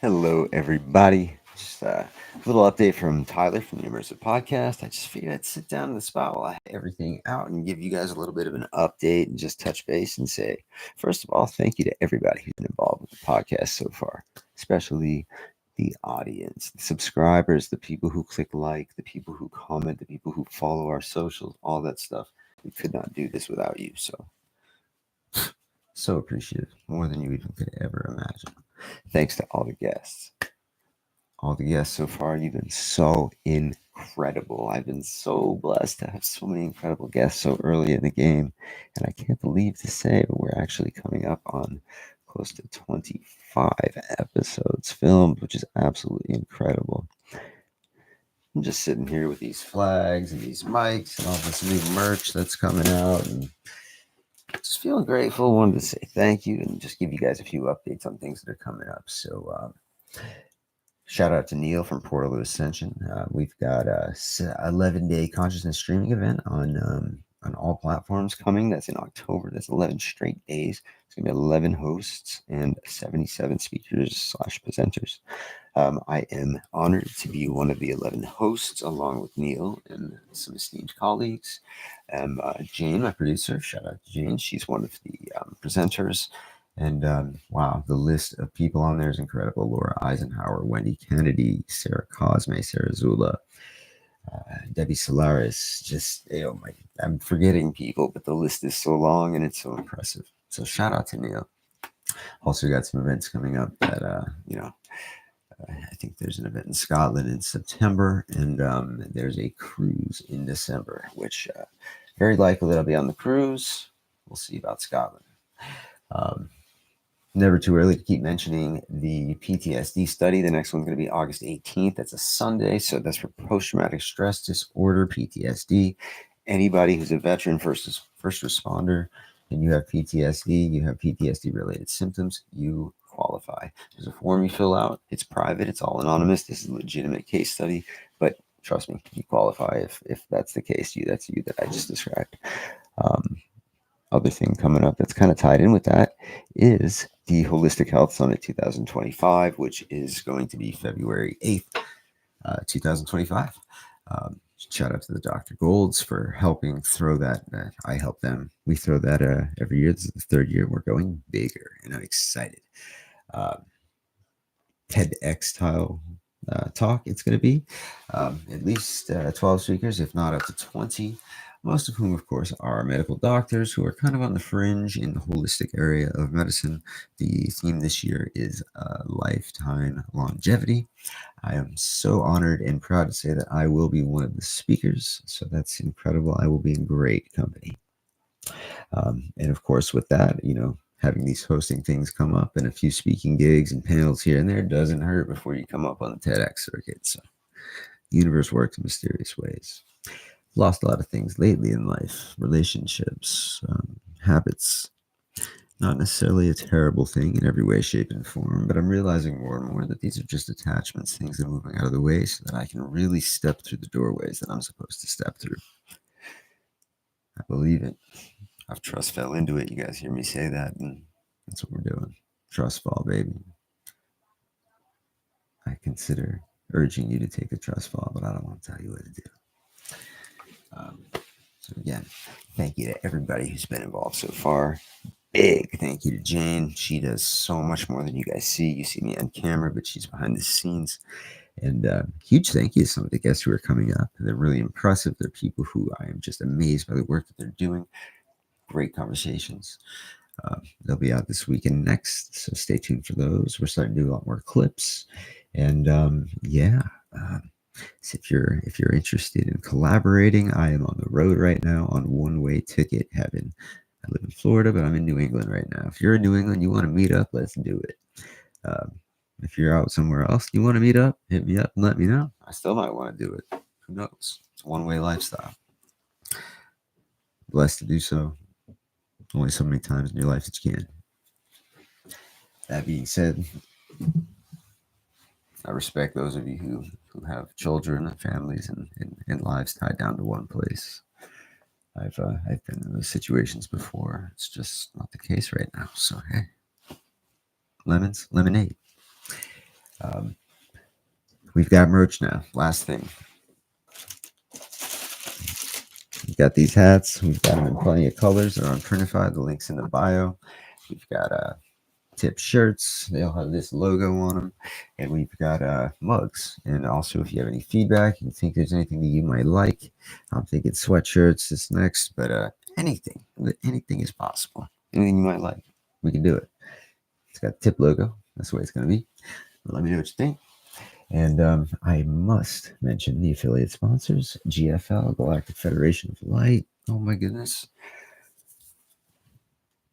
Hello, everybody. Just a little update from Tyler from the Immersive Podcast. I just figured I'd sit down in the spot while I had everything out and give you guys a little bit of an update and just touch base and say, first of all, thank you to everybody who's been involved with the podcast so far, especially the audience, the subscribers, the people who click like, the people who comment, the people who follow our socials, all that stuff. We could not do this without you. So appreciative, more than you even could ever imagine. Thanks to all the guests. All the guests so far, you've been so incredible. I've been so blessed to have so many incredible guests so early in the game. And I can't believe to say, but we're actually coming up on close to 25 episodes filmed, which is absolutely incredible. I'm just sitting here with these flags and these mics and all this new merch that's coming out, and just feeling grateful. Wanted to say thank you and just give you guys a few updates on things that are coming up. So shout out to Neil from Portal of Ascension. We've got a 11-day consciousness streaming event on all platforms coming. That's in October. That's 11 straight days. It's going to be 11 hosts and 77 speakers/presenters. I am honored to be one of the 11 hosts along with Neil and some esteemed colleagues. Jane, my producer, shout out to Jane. She's one of the presenters. And wow, the list of people on there is incredible. Laura Eisenhower, Wendy Kennedy, Sarah Cosme, Sarah Zula, Debbie Solaris. Just, I'm forgetting people, but the list is so long and it's so impressive. So shout out to Neil. Also got some events coming up that, I think there's an event in Scotland in September, and there's a cruise in December, which very likely that I'll be on the cruise. We'll see about Scotland. Never too early to keep mentioning the PTSD study. The next one's going to be August 18th. That's a Sunday, so that's for post-traumatic stress disorder, PTSD. Anybody who's a veteran, first responder, and you have PTSD, you have PTSD-related symptoms, you qualify. There's a form you fill out. It's private. It's all anonymous. This is a legitimate case study, but trust me, you qualify if that's the case. That's you that I just described. Other thing coming up that's kind of tied in with that is the Holistic Health Summit 2025, which is going to be February 8th, 2025. Shout out to the Dr. Golds for helping throw that. I help them. We throw that every year. This is the third year. We're going bigger, and I'm excited. TEDx style talk. It's going to be at least 12 speakers, if not up to 20. Most of whom, of course, are medical doctors who are kind of on the fringe in the holistic area of medicine. The theme this year is lifetime longevity. I am so honored and proud to say that I will be one of the speakers. So that's incredible. I will be in great company. And of course, with that, having these hosting things come up and a few speaking gigs and panels here and there doesn't hurt before you come up on the TEDx circuit. So the universe works in mysterious ways. Lost a lot of things lately in life, relationships, habits. Not necessarily a terrible thing in every way, shape, and form, but I'm realizing more and more that these are just attachments, things that are moving out of the way so that I can really step through the doorways that I'm supposed to step through. I believe it. I've trust fell into it. You guys hear me say that, and that's what we're doing. Trust fall, baby. I consider urging you to take a trust fall, but I don't want to tell you what to do. So again, thank you to everybody who's been involved so far. Big thank you to Jane. She does so much more than you guys see. You see me on camera, but she's behind the scenes. And huge thank you to some of the guests who are coming up. They're really impressive. They're people who I am just amazed by the work that they're doing. Great conversations. They'll be out this week and next, so stay tuned for those. We're starting to do a lot more clips. And so if you're interested in collaborating, I am on the road right now on one-way ticket heaven. I live in Florida, but I'm in New England right now. If you're in New England, you want to meet up, let's do it. If you're out somewhere else, you want to meet up, hit me up and let me know. I still might want to do it. Who knows? It's a one-way lifestyle. Blessed to do so. Only so many times in your life that you can. That being said, I respect those of you who have children and families and lives tied down to one place. I've been in those situations before. It's just not the case right now. So hey, lemonade. We've got merch now. Last thing. We've got these hats. We've got them in plenty of colors. They're on Printify. The link's in the bio. We've got tip shirts. They all have this logo on them. And we've got mugs. And also, if you have any feedback, you think there's anything that you might like, I'm thinking sweatshirts this next, but anything is possible. Anything you might like, we can do it. It's got the tip logo. That's the way it's going to be. But let me know what you think. And I must mention the affiliate sponsors, GFL, Galactic Federation of Light. Oh my goodness.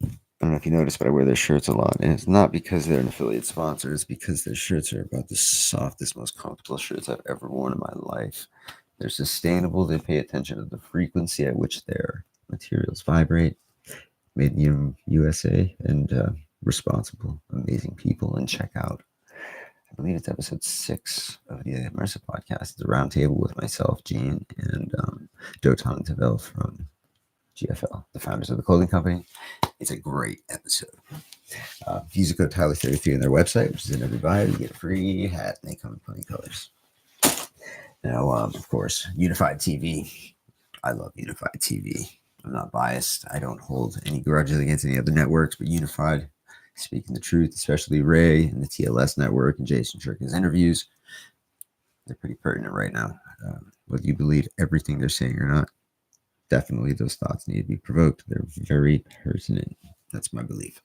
I don't know if you noticed, but I wear their shirts a lot. And it's not because they're an affiliate sponsor. It's because their shirts are about the softest, most comfortable shirts I've ever worn in my life. They're sustainable. They pay attention to the frequency at which their materials vibrate. Made in the USA and responsible, amazing people. And check out, I believe it's episode 6 of the Immersive Podcast. It's a roundtable with myself, Gene, and Dotan and Tivador from GFL, the founders of the clothing company. It's a great episode. Use the code Tyler33 on their website, which is in every bio. You get a free hat, and they come in plenty of colors. Now, of course, Unified TV. I love Unified TV. I'm not biased. I don't hold any grudges against any other networks, but Unified, speaking the truth, especially Ray and the TLS network and Jason Shirkin's interviews, they're pretty pertinent right now. Whether you believe everything they're saying or not, definitely those thoughts need to be provoked. They're very pertinent. That's my belief.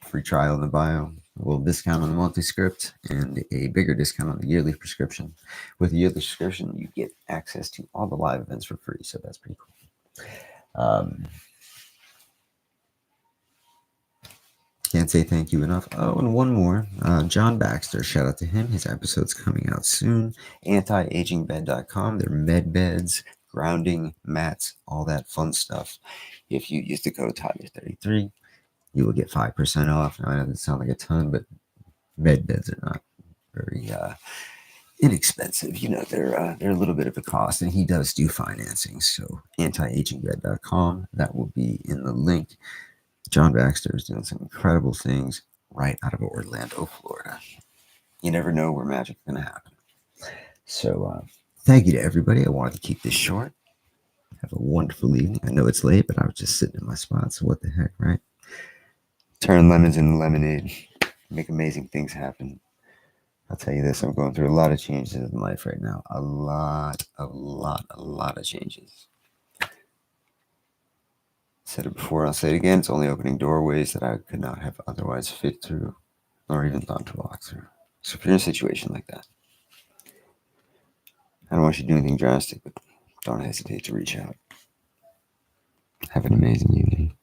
Free trial in the bio, a little discount on the monthly script, and a bigger discount on the yearly prescription. With the yearly prescription, you get access to all the live events for free, so that's pretty cool. Can't say thank you enough. Oh, and one more. John Baxter, shout out to him. His episode's coming out soon. Antiagingbed.com. They're med beds, grounding mats, all that fun stuff. If you use the code Tyler33, you will get 5% off. Now, I know that sounds like a ton, but med beds are not very inexpensive. You know, they're a little bit of a cost, and he does do financing. So antiagingbed.com. That will be in the link. John Baxter is doing some incredible things right out of Orlando, Florida. You never know where magic's going to happen. So thank you to everybody. I wanted to keep this short. Have a wonderful evening. I know it's late, but I was just sitting in my spot, so what the heck, right? Turn lemons into lemonade. Make amazing things happen. I'll tell you this, I'm going through a lot of changes in life right now. A lot of changes. Said it before, I'll say it again. It's only opening doorways that I could not have otherwise fit through or even thought to walk through. So if you're in a situation like that, I don't want you to do anything drastic, but don't hesitate to reach out. Have an amazing evening.